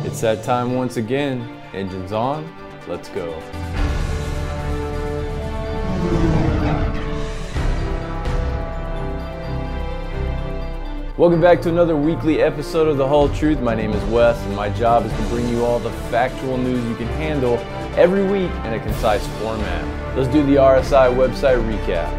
It's that time once again. Engines on, let's go. Welcome back to another weekly episode of The Whole Truth. My name is Wes, and my job is to bring you all the factual news you can handle every week in a concise format. Let's do the RSI website recap.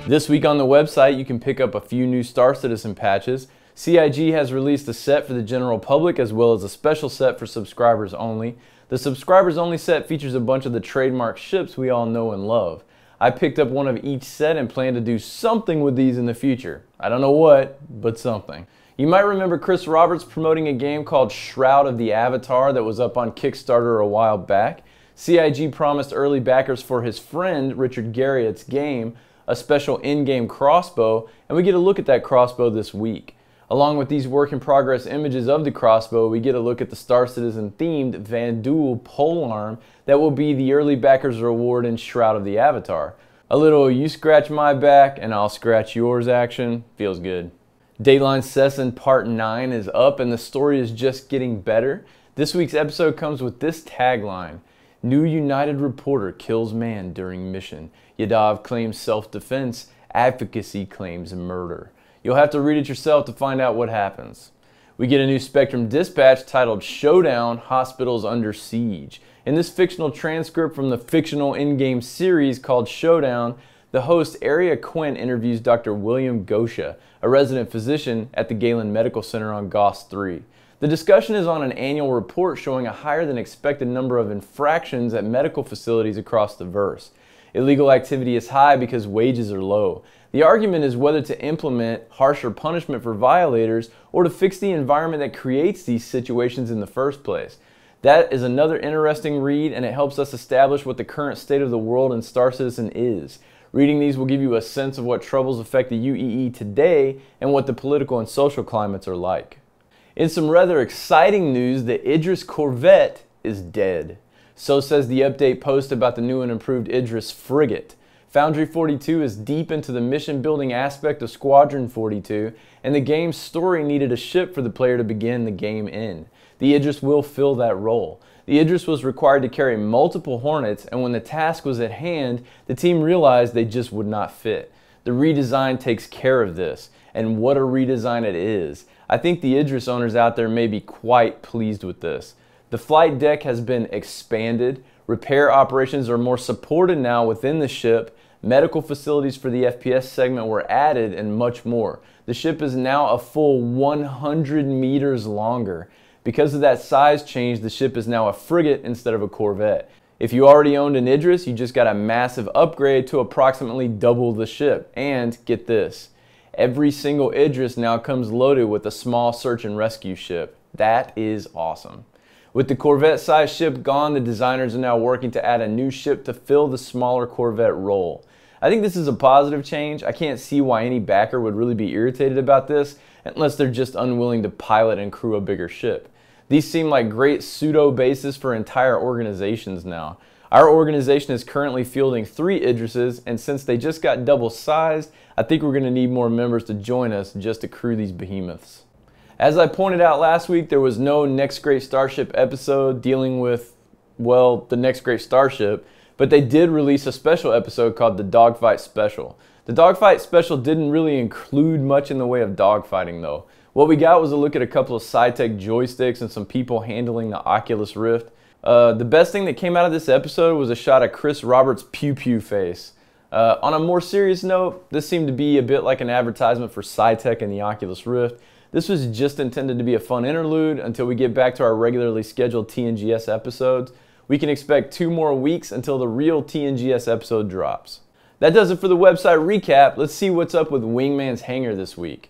This week on the website, you can pick up a few new Star Citizen patches. CIG has released a set for the general public as well as a special set for subscribers only. The subscribers only set features a bunch of the trademark ships we all know and love. I picked up one of each set and plan to do something with these in the future. I don't know what, but something. You might remember Chris Roberts promoting a game called Shroud of the Avatar that was up on Kickstarter a while back. CIG promised early backers for his friend Richard Garriott's game a special in-game crossbow, and we get a look at that crossbow this week. Along with these work-in-progress images of the crossbow, we get a look at the Star Citizen-themed Van Duel polearm that will be the early backers reward in Shroud of the Avatar. A little you scratch my back and I'll scratch yours action feels good. Dateline Session Part 9 is up and the story is just getting better. This week's episode comes with this tagline: New United reporter kills man during mission. Yadav claims self-defense, advocacy claims murder. You'll have to read it yourself to find out what happens. We get a new Spectrum dispatch titled Showdown, Hospitals Under Siege. In this fictional transcript from the fictional in-game series called Showdown, the host Aria Quint interviews Dr. William Gosha, a resident physician at the Galen Medical Center on Goss 3. The discussion is on an annual report showing a higher than expected number of infractions at medical facilities across the verse. Illegal activity is high because wages are low. The argument is whether to implement harsher punishment for violators or to fix the environment that creates these situations in the first place. That is another interesting read, and it helps us establish what the current state of the world in Star Citizen is. Reading these will give you a sense of what troubles affect the UEE today and what the political and social climates are like. In some rather exciting news, the Idris Corvette is dead. So says the update post about the new and improved Idris frigate. Foundry 42 is deep into the mission building aspect of Squadron 42, and the game's story needed a ship for the player to begin the game in. The Idris will fill that role. The Idris was required to carry multiple Hornets, and when the task was at hand, the team realized they just would not fit. The redesign takes care of this, and what a redesign it is. I think the Idris owners out there may be quite pleased with this. The flight deck has been expanded, repair operations are more supported now within the ship, medical facilities for the FPS segment were added, and much more. The ship is now a full 100 meters longer. Because of that size change, the ship is now a frigate instead of a corvette. If you already owned an Idris, you just got a massive upgrade to approximately double the ship. And get this, every single Idris now comes loaded with a small search and rescue ship. That is awesome. With the Corvette-sized ship gone, the designers are now working to add a new ship to fill the smaller Corvette role. I think this is a positive change. I can't see why any backer would really be irritated about this unless they're just unwilling to pilot and crew a bigger ship. These seem like great pseudo bases for entire organizations now. Our organization is currently fielding 3 Idrises, and since they just got double sized, I think we're going to need more members to join us just to crew these behemoths. As I pointed out last week, there was no Next Great Starship episode dealing with, well, the Next Great Starship, but they did release a special episode called the Dogfight Special. The Dogfight Special didn't really include much in the way of dogfighting though. What we got was a look at a couple of SciTech joysticks and some people handling the Oculus Rift. The best thing that came out of this episode was a shot of Chris Roberts' pew-pew face. On a more serious note, this seemed to be a bit like an advertisement for SciTech and the Oculus Rift. This was just intended to be a fun interlude until we get back to our regularly scheduled TNGS episodes. We can expect 2 more weeks until the real TNGS episode drops. That does it for the website recap. Let's see what's up with Wingman's Hangar this week.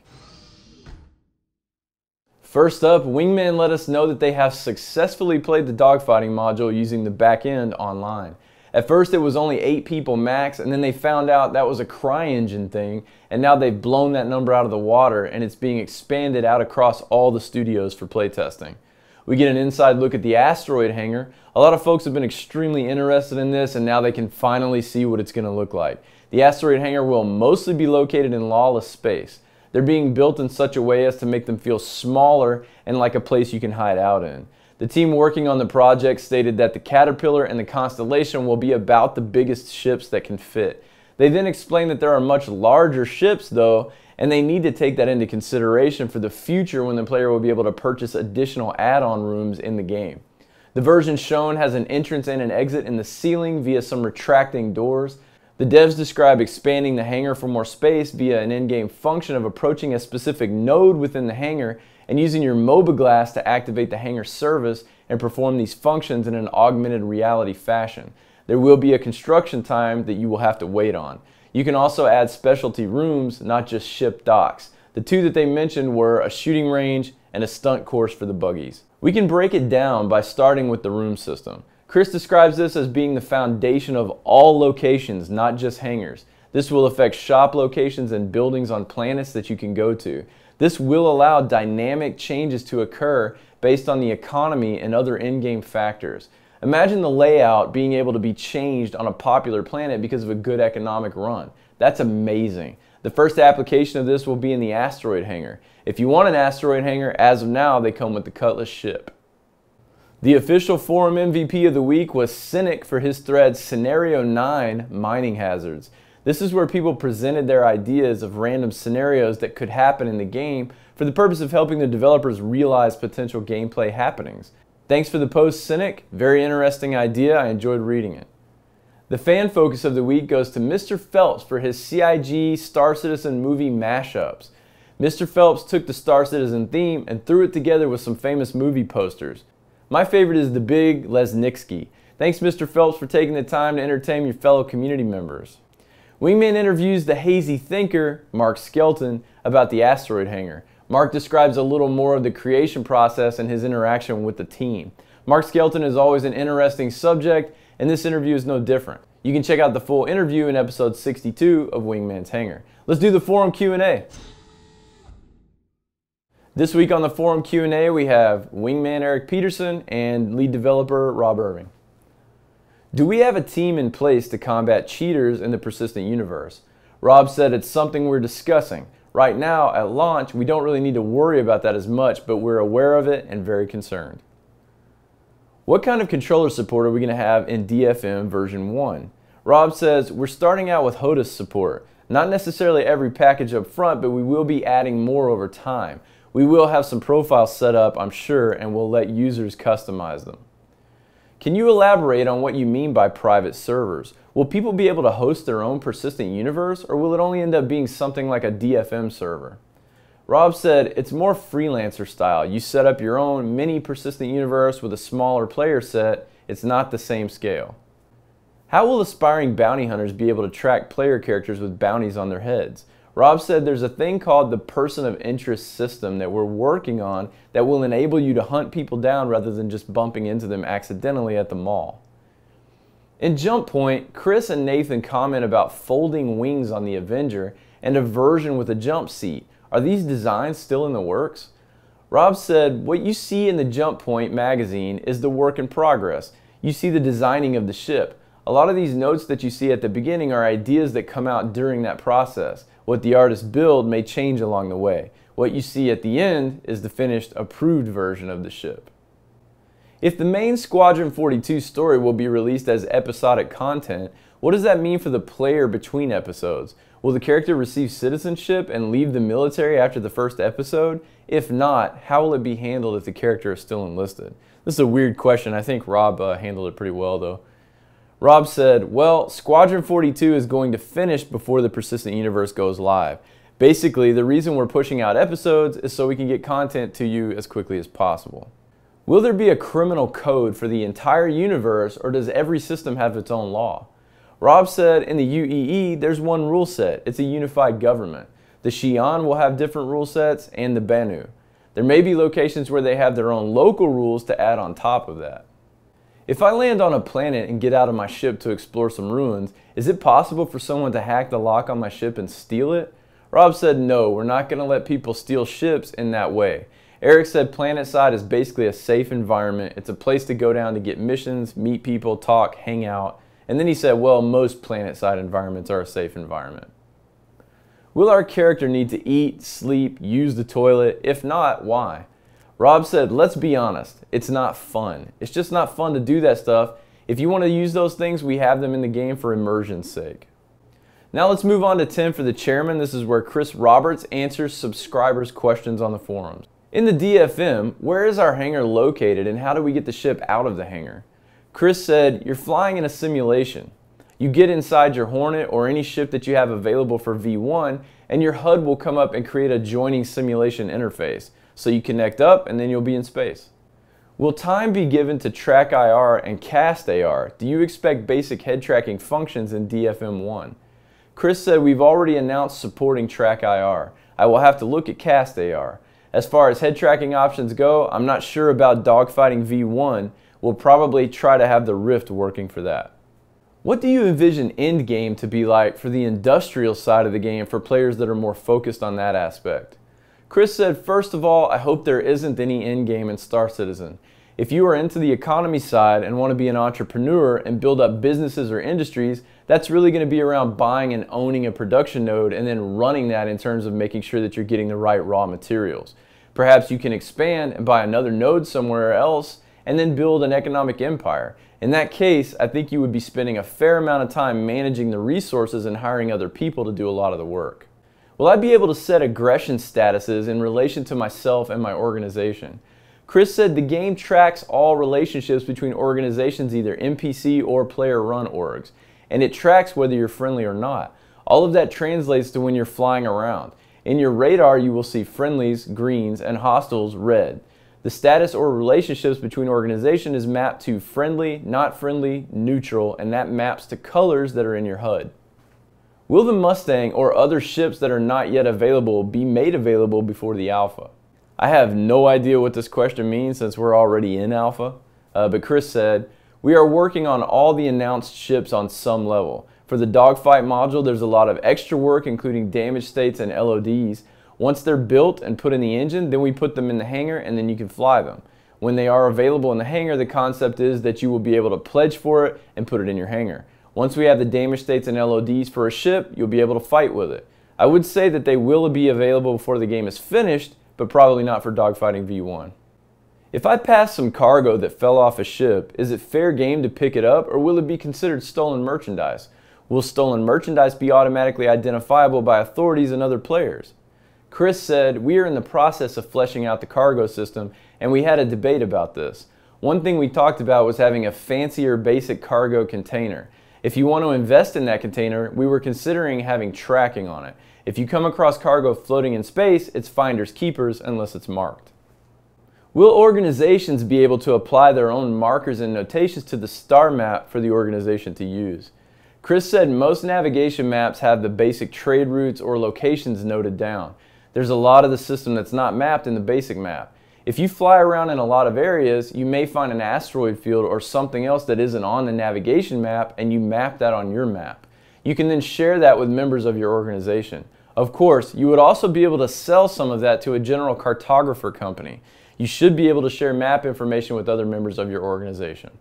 First up, Wingman let us know that they have successfully played the dogfighting module using the back end online. At first it was only 8 people max, and then they found out that was a CryEngine thing, and now they've blown that number out of the water and it's being expanded out across all the studios for playtesting. We get an inside look at the asteroid hangar. A lot of folks have been extremely interested in this, and now they can finally see what it's going to look like. The asteroid hangar will mostly be located in lawless space. They're being built in such a way as to make them feel smaller and like a place you can hide out in. The team working on the project stated that the Caterpillar and the Constellation will be about the biggest ships that can fit. They then explained that there are much larger ships though, and they need to take that into consideration for the future when the player will be able to purchase additional add-on rooms in the game. The version shown has an entrance and an exit in the ceiling via some retracting doors. The devs describe expanding the hangar for more space via an in-game function of approaching a specific node within the hangar and using your MOBA glass to activate the hangar service and perform these functions in an augmented reality fashion. There will be a construction time that you will have to wait on. You can also add specialty rooms, not just ship docks. The two that they mentioned were a shooting range and a stunt course for the buggies. We can break it down by starting with the room system. Chris describes this as being the foundation of all locations, not just hangars. This will affect shop locations and buildings on planets that you can go to. This will allow dynamic changes to occur based on the economy and other in-game factors. Imagine the layout being able to be changed on a popular planet because of a good economic run. That's amazing. The first application of this will be in the asteroid hangar. If you want an asteroid hangar, as of now, they come with the Cutlass ship. The official forum MVP of the week was Cynic for his thread Scenario 9 Mining Hazards. This is where people presented their ideas of random scenarios that could happen in the game for the purpose of helping the developers realize potential gameplay happenings. Thanks for the post, Cynic. Very interesting idea. I enjoyed reading it. The fan focus of the week goes to Mr. Phelps for his CIG Star Citizen movie mashups. Mr. Phelps took the Star Citizen theme and threw it together with some famous movie posters. My favorite is the Big Lesniksky. Thanks, Mr. Phelps, for taking the time to entertain your fellow community members. Wingman interviews the hazy thinker, Mark Skelton, about the asteroid hangar. Mark describes a little more of the creation process and his interaction with the team. Mark Skelton is always an interesting subject, and this interview is no different. You can check out the full interview in episode 62 of Wingman's Hangar. Let's do the forum Q&A. This week on the forum Q&A we have Wingman Eric Peterson and lead developer Rob Irving. Do we have a team in place to combat cheaters in the persistent universe? Rob said it's something we're discussing. Right now, at launch, we don't really need to worry about that as much, but we're aware of it and very concerned. What kind of controller support are we going to have in DFM version 1? Rob says, we're starting out with HOTAS support. Not necessarily every package up front, but we will be adding more over time. We will have some profiles set up, I'm sure, and we'll let users customize them. Can you elaborate on what you mean by private servers? Will people be able to host their own persistent universe, or will it only end up being something like a DFM server? Rob said it's more freelancer style. You set up your own mini persistent universe with a smaller player set. It's not the same scale. How will aspiring bounty hunters be able to track player characters with bounties on their heads? Rob said there's a thing called the person of interest system that we're working on that will enable you to hunt people down rather than just bumping into them accidentally at the mall. In Jump Point, Chris and Nathan comment about folding wings on the Avenger and a version with a jump seat. Are these designs still in the works? Rob said, what you see in the Jump Point magazine is the work in progress. You see the designing of the ship. A lot of these notes that you see at the beginning are ideas that come out during that process. What the artists build may change along the way. What you see at the end is the finished, approved version of the ship. If the main Squadron 42 story will be released as episodic content, what does that mean for the player between episodes? Will the character receive citizenship and leave the military after the first episode? If not, how will it be handled if the character is still enlisted? This is a weird question. I think Rob handled it pretty well though. Rob said, well, Squadron 42 is going to finish before the persistent universe goes live. Basically, the reason we're pushing out episodes is so we can get content to you as quickly as possible. Will there be a criminal code for the entire universe, or does every system have its own law? Rob said in the UEE, there's one rule set. It's a unified government. The Xi'an will have different rule sets, and the Banu. There may be locations where they have their own local rules to add on top of that. If I land on a planet and get out of my ship to explore some ruins, is it possible for someone to hack the lock on my ship and steal it? Rob said no, we're not going to let people steal ships in that way. Eric said PlanetSide is basically a safe environment. It's a place to go down to get missions, meet people, talk, hang out. And then he said, well, most PlanetSide environments are a safe environment. Will our character need to eat, sleep, use the toilet? If not, why? Rob said, let's be honest, it's not fun. It's just not fun to do that stuff. If you want to use those things, we have them in the game for immersion's sake. Now let's move on to 10 for the chairman. This is where Chris Roberts answers subscribers' questions on the forums. In the DFM, where is our hangar located and how do we get the ship out of the hangar? Chris said, you're flying in a simulation. You get inside your Hornet or any ship that you have available for V1 and your HUD will come up and create a joining simulation interface. So you connect up and then you'll be in space. Will time be given to track IR and cast AR? Do you expect basic head tracking functions in DFM1? Chris said we've already announced supporting track IR. I will have to look at cast AR. As far as head tracking options go, I'm not sure about dogfighting V1. We'll probably try to have the Rift working for that. What do you envision endgame to be like for the industrial side of the game for players that are more focused on that aspect? Chris said, first of all, I hope there isn't any endgame in Star Citizen. If you are into the economy side and want to be an entrepreneur and build up businesses or industries, that's really going to be around buying and owning a production node and then running that in terms of making sure that you're getting the right raw materials. Perhaps you can expand and buy another node somewhere else and then build an economic empire. In that case, I think you would be spending a fair amount of time managing the resources and hiring other people to do a lot of the work. Will I be able to set aggression statuses in relation to myself and my organization? Chris said the game tracks all relationships between organizations, either NPC or player-run orgs, and it tracks whether you're friendly or not. All of that translates to when you're flying around. In your radar, you will see friendlies, greens, and hostiles, red. The status or relationships between organizations is mapped to friendly, not friendly, neutral, and that maps to colors that are in your HUD. Will the Mustang or other ships that are not yet available be made available before the alpha? I have no idea what this question means since we're already in alpha, but Chris said, we are working on all the announced ships on some level. For the dogfight module, there's a lot of extra work including damage states and LODs. Once they're built and put in the engine, then we put them in the hangar and then you can fly them. When they are available in the hangar, the concept is that you will be able to pledge for it and put it in your hangar. Once we have the damage states and LODs for a ship, you'll be able to fight with it. I would say that they will be available before the game is finished, but probably not for dogfighting V1. If I pass some cargo that fell off a ship, is it fair game to pick it up or will it be considered stolen merchandise? Will stolen merchandise be automatically identifiable by authorities and other players? Chris said, we are in the process of fleshing out the cargo system and we had a debate about this. One thing we talked about was having a fancier basic cargo container. If you want to invest in that container, we were considering having tracking on it. If you come across cargo floating in space, it's finders keepers unless it's marked. Will organizations be able to apply their own markers and notations to the star map for the organization to use? Chris said most navigation maps have the basic trade routes or locations noted down. There's a lot of the system that's not mapped in the basic map. If you fly around in a lot of areas, you may find an asteroid field or something else that isn't on the navigation map and you map that on your map. You can then share that with members of your organization. Of course, you would also be able to sell some of that to a general cartographer company. You should be able to share map information with other members of your organization.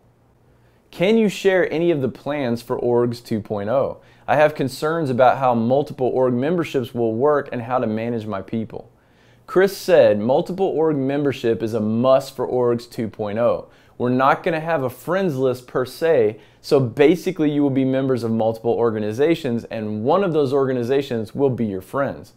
Can you share any of the plans for Orgs 2.0? I have concerns about how multiple org memberships will work and how to manage my people. Chris said multiple org membership is a must for Orgs 2.0. We're not going to have a friends list per se, so basically you will be members of multiple organizations and one of those organizations will be your friends.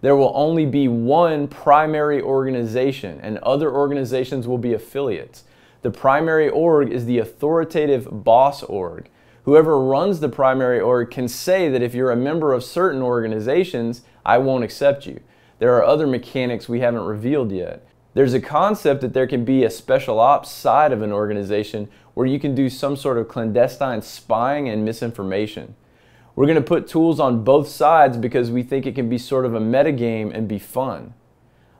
There will only be one primary organization and other organizations will be affiliates. The primary org is the authoritative boss org. Whoever runs the primary org can say that if you're a member of certain organizations, I won't accept you. There are other mechanics we haven't revealed yet. There's a concept that there can be a special ops side of an organization where you can do some sort of clandestine spying and misinformation. We're going to put tools on both sides because we think it can be sort of a metagame and be fun.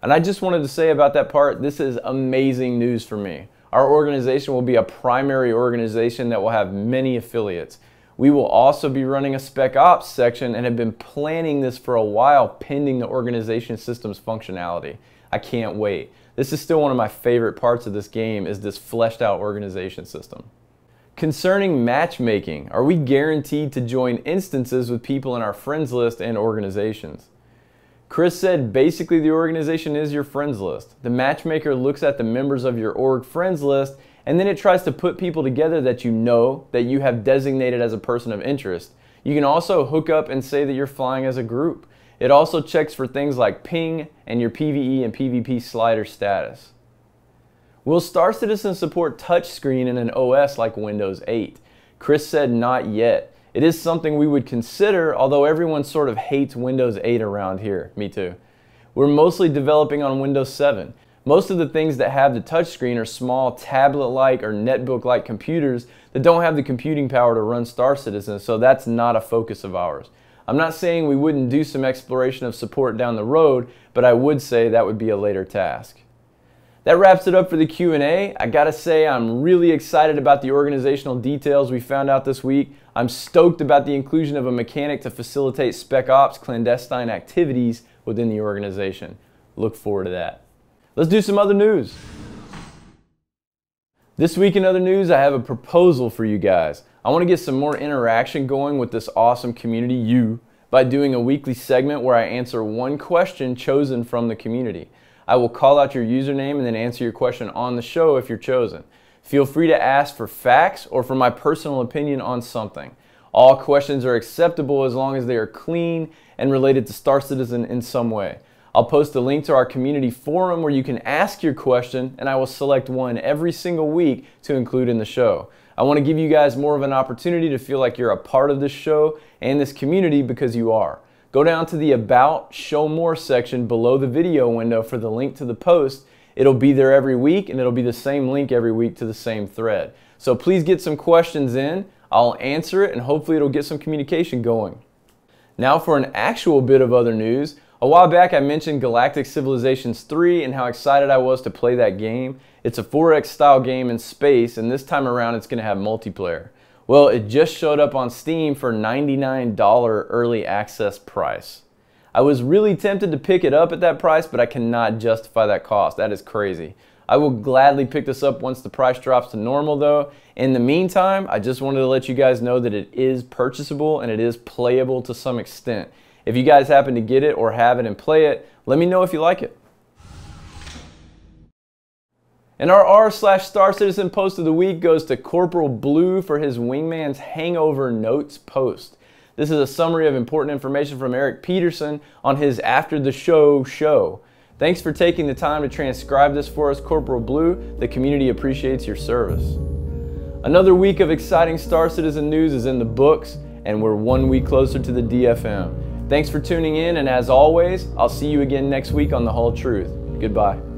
And I just wanted to say about that part, this is amazing news for me. Our organization will be a primary organization that will have many affiliates. We will also be running a spec ops section and have been planning this for a while pending the organization system's functionality. I can't wait. This is still one of my favorite parts of this game is this fleshed out organization system. Concerning matchmaking, are we guaranteed to join instances with people in our friends list and organizations? Chris said basically the organization is your friends list. The matchmaker looks at the members of your org friends list and then it tries to put people together that you know that you have designated as a person of interest. You can also hook up and say that you're flying as a group. It also checks for things like ping and your PvE and PvP slider status. Will Star Citizen support touchscreen in an OS like Windows 8? Chris said not yet. It is something we would consider, although everyone sort of hates Windows 8 around here. Me too. We're mostly developing on Windows 7. Most of the things that have the touchscreen are small tablet-like or netbook-like computers that don't have the computing power to run Star Citizen, so that's not a focus of ours. I'm not saying we wouldn't do some exploration of support down the road, but I would say that would be a later task. That wraps it up for the Q&A. I gotta say I'm really excited about the organizational details we found out this week. I'm stoked about the inclusion of a mechanic to facilitate Spec Ops clandestine activities within the organization. Look forward to that. Let's do some other news. This week in other news, I have a proposal for you guys. I want to get some more interaction going with this awesome community, by doing a weekly segment where I answer one question chosen from the community. I will call out your username and then answer your question on the show if you're chosen. Feel free to ask for facts or for my personal opinion on something. All questions are acceptable as long as they are clean and related to Star Citizen in some way. I'll post a link to our community forum where you can ask your question and I will select one every single week to include in the show. I want to give you guys more of an opportunity to feel like you're a part of this show and this community because you are. Go down to the About, Show More section below the video window for the link to the post. It'll be there every week and it'll be the same link every week to the same thread. So please get some questions in. I'll answer it and hopefully it'll get some communication going. Now for an actual bit of other news. A while back I mentioned Galactic Civilizations 3 and how excited I was to play that game. It's a 4X style game in space and this time around it's going to have multiplayer. Well, it just showed up on Steam for $99 early access price. I was really tempted to pick it up at that price, but I cannot justify that cost. That is crazy. I will gladly pick this up once the price drops to normal though. In the meantime, I just wanted to let you guys know that it is purchasable and it is playable to some extent. If you guys happen to get it or have it and play it, let me know if you like it. And our r/Star Citizen post of the week goes to Corporal Blue for his Wingman's Hangover Notes post. This is a summary of important information from Eric Peterson on his After the Show. Thanks for taking the time to transcribe this for us, Corporal Blue. The community appreciates your service. Another week of exciting Star Citizen news is in the books, and we're 1 week closer to the DFM. Thanks for tuning in, and as always, I'll see you again next week on The Whole Truth. Goodbye.